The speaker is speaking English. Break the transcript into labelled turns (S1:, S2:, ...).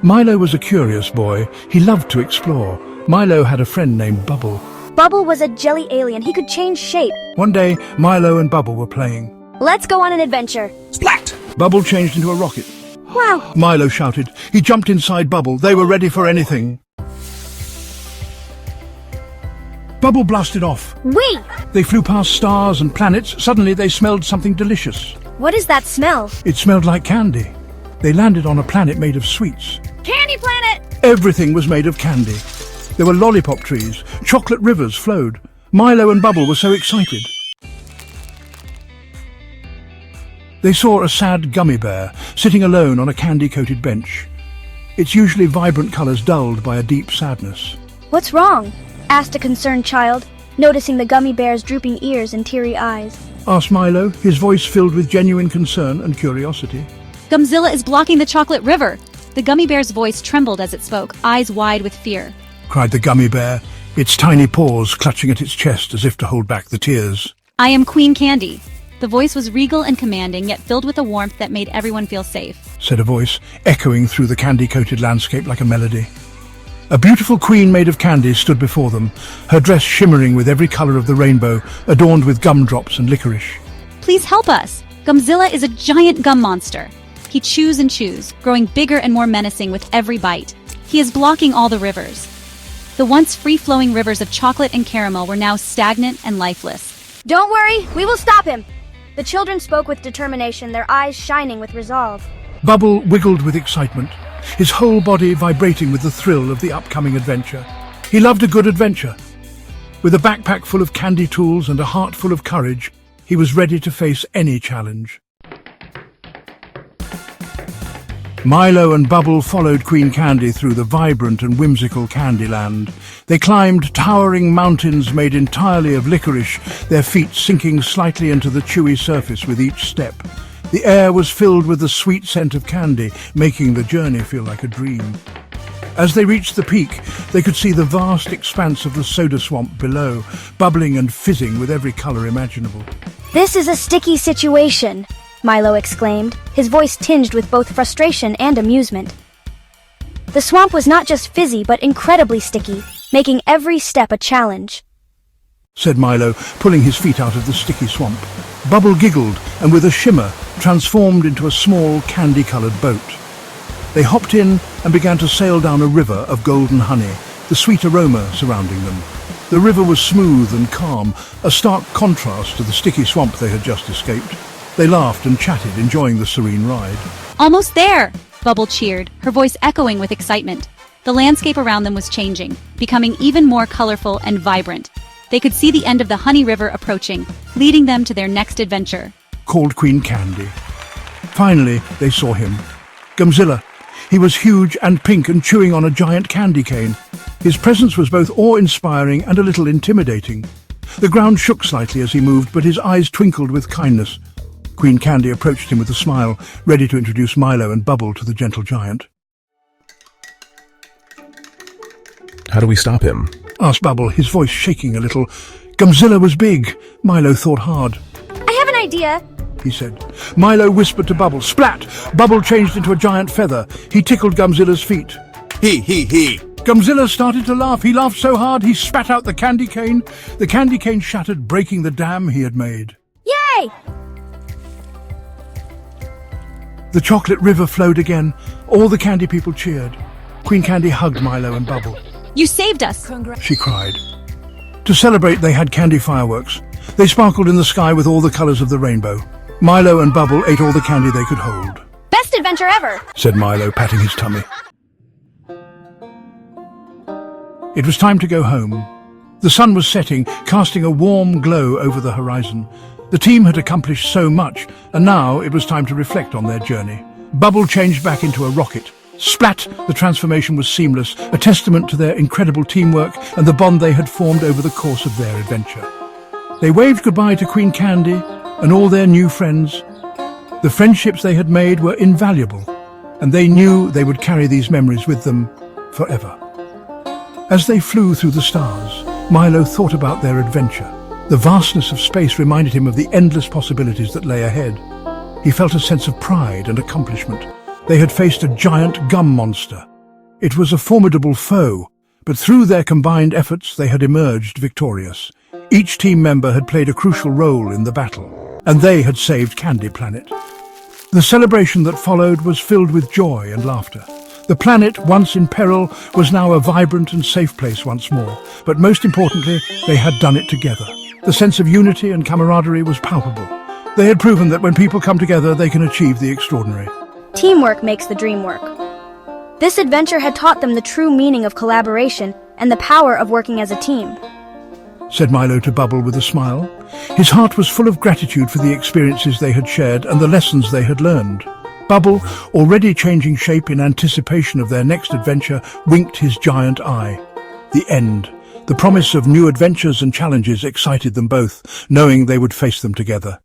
S1: Milo was a curious boy. He loved to explore. Milo had a friend named Bubble.
S2: Bubble was a jelly alien. He could change shape.
S1: One day, Milo and Bubble were playing.
S2: Let's go on an adventure.
S1: Splat! Bubble changed into a rocket.
S2: Wow!
S1: Milo shouted. He jumped inside Bubble. They were ready for anything. Bubble blasted off.
S2: Wait!
S1: They flew past stars and planets. Suddenly they smelled something delicious.
S2: What is that smell?
S1: It smelled like candy. They landed on a planet made of sweets.
S2: Candy planet!
S1: Everything was made of candy. There were lollipop trees. Chocolate rivers flowed. Milo and Bubble were so excited. They saw a sad gummy bear sitting alone on a candy-coated bench. Its usually vibrant colours dulled by a deep sadness.
S2: What's wrong? Asked a concerned child, noticing the gummy bear's drooping ears and teary eyes.
S1: Asked Milo, his voice filled with genuine concern and curiosity.
S3: Gumzilla is blocking the chocolate river. The gummy bear's voice trembled as it spoke, eyes wide with fear.
S1: Cried the gummy bear, its tiny paws clutching at its chest as if to hold back the tears.
S3: I am Queen Candy. The voice was regal and commanding, yet filled with a warmth that made everyone feel safe.
S1: Said a voice, echoing through the candy-coated landscape like a melody. A beautiful queen made of candy stood before them, her dress shimmering with every colour of the rainbow, adorned with gumdrops and licorice.
S3: Please help us. Gumzilla is a giant gum monster. He chews and chews, growing bigger and more menacing with every bite. He is blocking all the rivers. The once free-flowing rivers of chocolate and caramel were now stagnant and lifeless.
S2: Don't worry, we will stop him. The children spoke with determination, their eyes shining with resolve.
S1: Bubble wiggled with excitement, his whole body vibrating with the thrill of the upcoming adventure. He loved a good adventure. With a backpack full of candy tools and a heart full of courage, he was ready to face any challenge. Milo and Bubble followed Queen Candy through the vibrant and whimsical Candyland. They climbed towering mountains made entirely of licorice, their feet sinking slightly into the chewy surface with each step. The air was filled with the sweet scent of candy, making the journey feel like a dream. As they reached the peak, they could see the vast expanse of the soda swamp below, bubbling and fizzing with every colour imaginable.
S2: This is a sticky situation, Milo exclaimed, his voice tinged with both frustration and amusement. The swamp was not just fizzy but incredibly sticky, making every step a challenge.
S1: Said Milo, pulling his feet out of the sticky swamp. Bubble giggled and with a shimmer transformed into a small candy-coloured boat. They hopped in and began to sail down a river of golden honey, the sweet aroma surrounding them. The river was smooth and calm, a stark contrast to the sticky swamp they had just escaped. They laughed and chatted, enjoying the serene ride.
S3: Almost there! Bubble cheered, her voice echoing with excitement. The landscape around them was changing, becoming even more colorful and vibrant. They could see the end of the Honey River approaching, leading them to their next adventure.
S1: Called Queen Candy. Finally, they saw him. Gumzilla. He was huge and pink and chewing on a giant candy cane. His presence was both awe-inspiring and a little intimidating. The ground shook slightly as he moved, but his eyes twinkled with kindness. Queen Candy approached him with a smile, ready to introduce Milo and Bubble to the gentle giant.
S4: How do we stop him?
S1: Asked Bubble, his voice shaking a little. Gumzilla was big. Milo thought hard.
S2: I have an idea,
S1: he said. Milo whispered to Bubble. Splat! Bubble changed into a giant feather. He tickled Gumzilla's feet.
S4: He.
S1: Gumzilla started to laugh. He laughed so hard he spat out the candy cane. The candy cane shattered, breaking the dam he had made.
S2: Yay!
S1: The chocolate river flowed again. All the candy people cheered. Queen Candy hugged Milo and Bubble.
S3: You saved us!
S1: She cried. To celebrate, they had candy fireworks. They sparkled in the sky with all the colours of the rainbow. Milo and Bubble ate all the candy they could hold.
S2: Best adventure ever!
S1: Said Milo, patting his tummy. It was time to go home. The sun was setting, casting a warm glow over the horizon. The team had accomplished so much, and now it was time to reflect on their journey. Bubble changed back into a rocket. Splat! The transformation was seamless, a testament to their incredible teamwork and the bond they had formed over the course of their adventure. They waved goodbye to Queen Candy and all their new friends. The friendships they had made were invaluable, and they knew they would carry these memories with them forever. As they flew through the stars, Milo thought about their adventure. The vastness of space reminded him of the endless possibilities that lay ahead. He felt a sense of pride and accomplishment. They had faced a giant gum monster. It was a formidable foe, but through their combined efforts they had emerged victorious. Each team member had played a crucial role in the battle, and they had saved Candy Planet. The celebration that followed was filled with joy and laughter. The planet, once in peril, was now a vibrant and safe place once more. But most importantly, they had done it together. The sense of unity and camaraderie was palpable. They had proven that when people come together, they can achieve the extraordinary.
S2: Teamwork makes the dream work. This adventure had taught them the true meaning of collaboration and the power of working as a team.
S1: Said Milo to Bubble with a smile. His heart was full of gratitude for the experiences they had shared and the lessons they had learned. Bubble, already changing shape in anticipation of their next adventure, winked his giant eye. The end. The promise of new adventures and challenges excited them both, knowing they would face them together.